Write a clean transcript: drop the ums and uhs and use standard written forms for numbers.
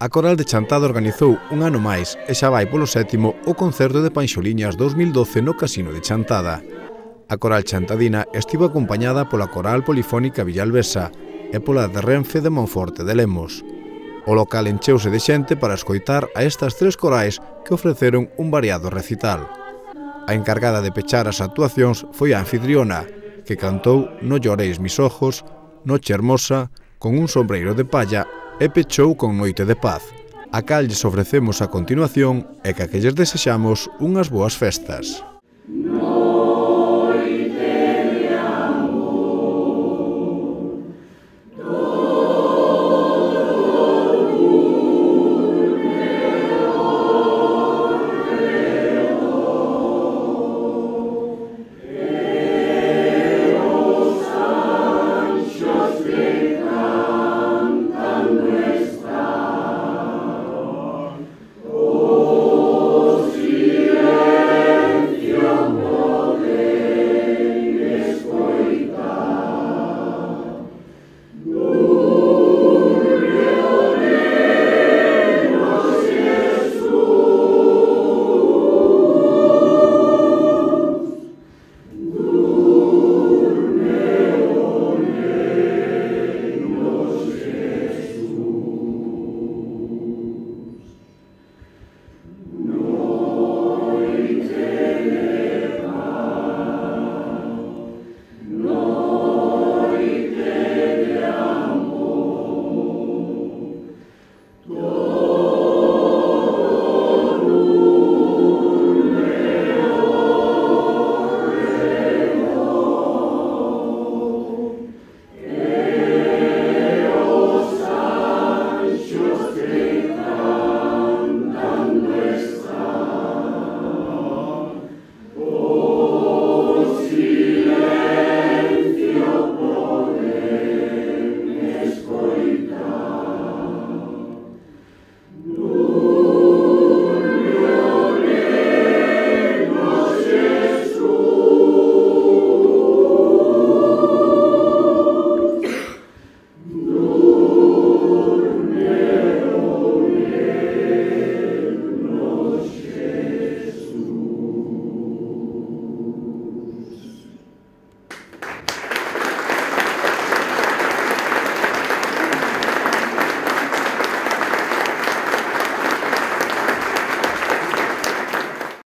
A Coral de Chantada organizou un ano máis e xa vai polo sétimo o concerto de Panxoliñas 2012 no Casino de Chantada. A Coral Chantadina estivo acompañada pola Coral Polifónica Villalbesa e pola de Renfe de Monforte de Lemos. O local encheuse de xente para escoitar a estas tres corais que ofreceron un variado recital. A encargada de pechar as actuacións foi a anfitriona, que cantou No lloréis mis ojos, Noche hermosa, Con un sombreiro de palla e pechou con Noite de paz, a cal lles ofrecemos a continuación e que lles desexamos unhas boas festas.